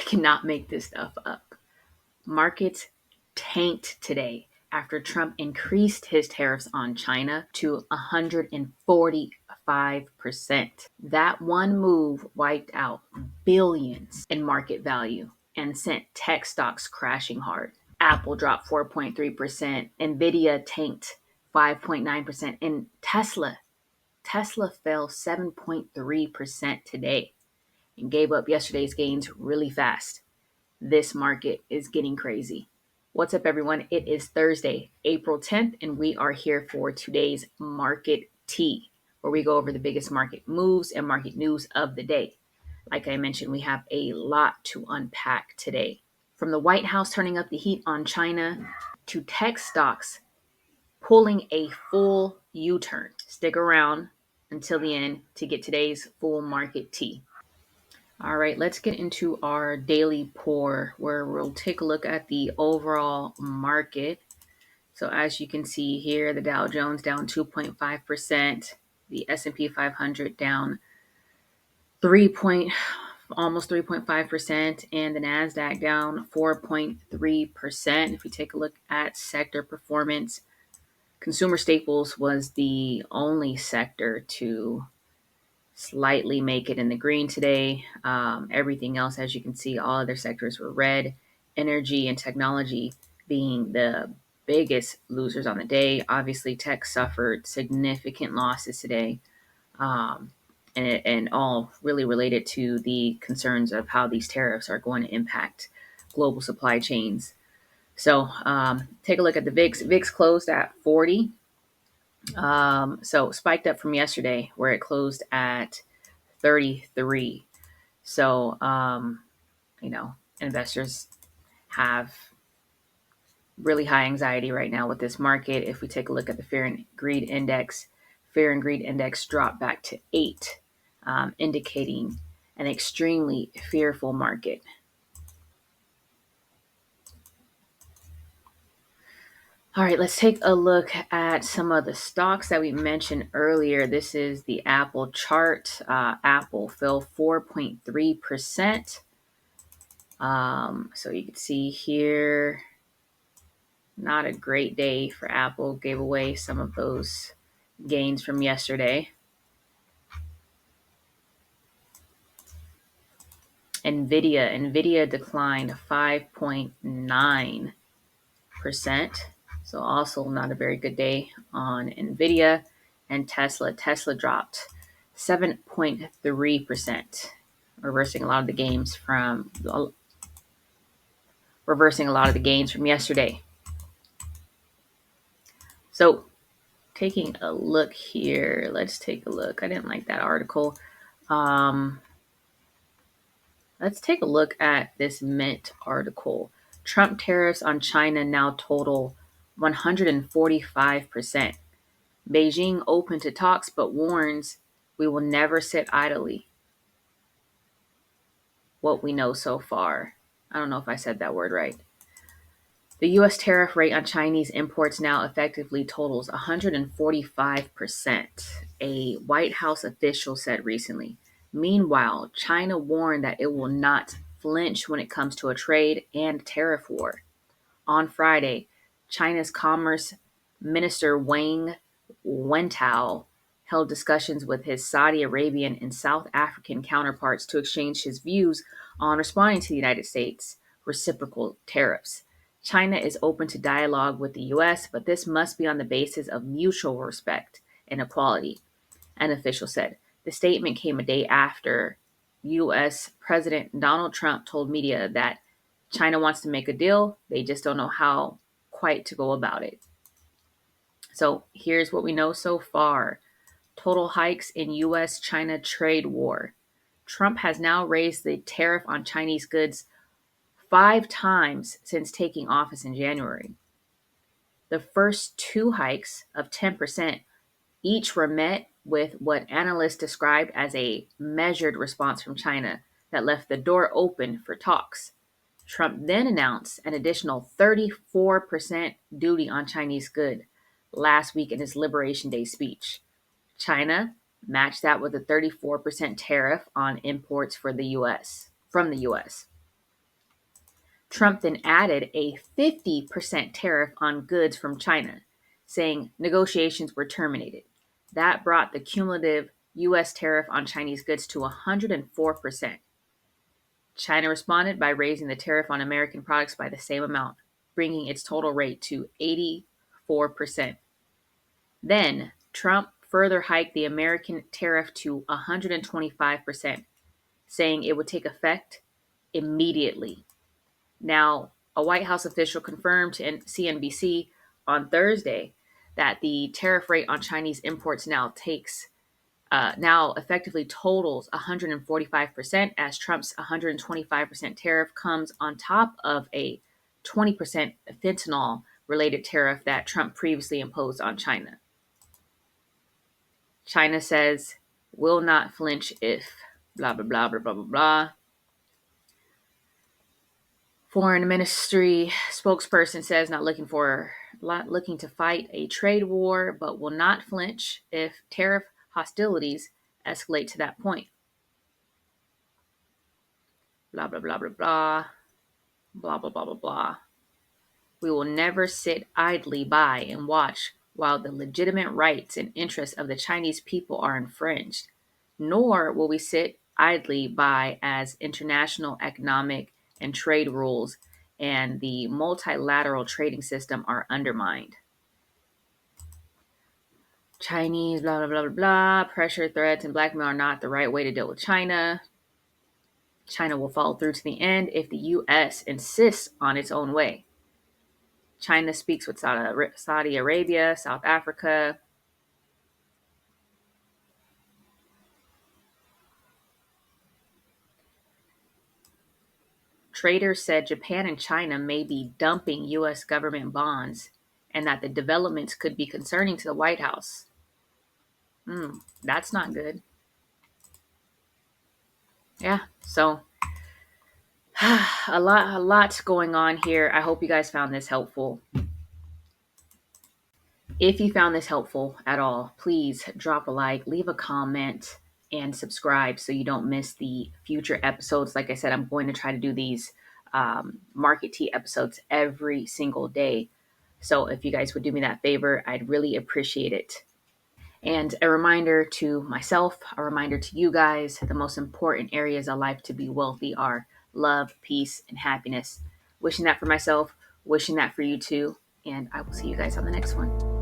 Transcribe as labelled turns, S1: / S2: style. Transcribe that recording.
S1: cannot make this stuff up. Markets tanked today after Trump increased his tariffs on China to 145%. That one move wiped out billions in market value and sent tech stocks crashing hard. Apple dropped 4.3%, NVDA tanked 5.9%, and Tesla fell 7.3% today and gave up yesterday's gains really fast. This market is getting crazy. What's up, everyone? It is Thursday, April 10th, and we are here for today's Market Tea, where we go over the biggest market moves and market news of the day. Like I mentioned, we have a lot to unpack today. From the White House turning up the heat on China to tech stocks pulling a full U-turn. Stick around until the end to get today's full market tea. All right, let's get into our daily pour where we'll take a look at the overall market. So as you can see here, the Dow Jones down 2.5%, the S&P 500 down almost 3.5%, and the NASDAQ down 4.3%. If we take a look at sector performance, consumer staples was the only sector to slightly make it in the green today. Everything else, as you can see, all other sectors were red. Energy and technology being the biggest losers on the day. Obviously, tech suffered significant losses today, and all really related to the concerns of how these tariffs are going to impact global supply chains. So take a look at the VIX. VIX closed at 40. So spiked up from yesterday where it closed at 33. So, investors have really high anxiety right now with this market. If we take a look at the fear and greed index dropped back to 8, indicating an extremely fearful market. All right, let's take a look at some of the stocks that we mentioned earlier. This is the Apple chart. Apple fell 4.3%. So you can see here, not a great day for Apple. Gave away some of those gains from yesterday. NVIDIA declined 5.9%. So also not a very good day on NVIDIA. And Tesla dropped 7.3%, reversing a lot of the gains from yesterday. So taking a look here, let's take a look. I didn't like that article. Let's take a look at this Mint article. Trump tariffs on China now total 145%. Beijing open to talks but warns we will never sit idly. What we know so far. I don't know if I said that word right. The U.S. tariff rate on Chinese imports now effectively totals 145%, a White House official said recently. Meanwhile, China warned that it will not flinch when it comes to a trade and tariff war. On Friday, China's Commerce Minister Wang Wentao held discussions with his Saudi Arabian and South African counterparts to exchange his views on responding to the United States' reciprocal tariffs. China is open to dialogue with the U.S., but this must be on the basis of mutual respect and equality, an official said. The statement came a day after U.S. President Donald Trump told media that China wants to make a deal, they just don't know how quite to go about it. So here's what we know so far. Total hikes in U.S.-China trade war. Trump has now raised the tariff on Chinese goods 5 times since taking office in January. The first 2 hikes of 10% each were met with what analysts described as a measured response from China that left the door open for talks. Trump then announced an additional 34% duty on Chinese goods last week in his Liberation Day speech. China matched that with a 34% tariff on imports from the U.S. Trump then added a 50% tariff on goods from China, saying negotiations were terminated. That brought the cumulative U.S. tariff on Chinese goods to 104%. China responded by raising the tariff on American products by the same amount, bringing its total rate to 84%. Then, Trump further hiked the American tariff to 125%, saying it would take effect immediately. Now, a White House official confirmed to CNBC on Thursday that the tariff rate on Chinese imports now effectively totals 145%, as Trump's 125% tariff comes on top of a 20% fentanyl related tariff that Trump previously imposed on China. China says will not flinch if blah blah blah blah blah blah blah. Foreign Ministry spokesperson says not looking to fight a trade war, but will not flinch if tariff hostilities escalate to that point. Blah blah blah blah blah blah blah blah blah blah. We will never sit idly by and watch while the legitimate rights and interests of the Chinese people are infringed, nor will we sit idly by as international economic and trade rules and the multilateral trading system are undermined. Chinese blah blah blah blah blah. Pressure, threats, and blackmail are not the right way to deal with China. China will follow through to the end if the U.S. insists on its own way. China speaks with Saudi Arabia, South Africa. Traders said Japan and China may be dumping U.S. government bonds and that the developments could be concerning to the White House. That's not good. Yeah, so a lot going on here. I hope you guys found this helpful. If you found this helpful at all, please drop a like, leave a comment, and subscribe so you don't miss the future episodes. Like I said, I'm going to try to do these Market Tea episodes every single day. So if you guys would do me that favor, I'd really appreciate it. And a reminder to myself, a reminder to you guys, the most important areas of life to be wealthy are love, peace, and happiness. Wishing that for myself, wishing that for you too. And I will see you guys on the next one.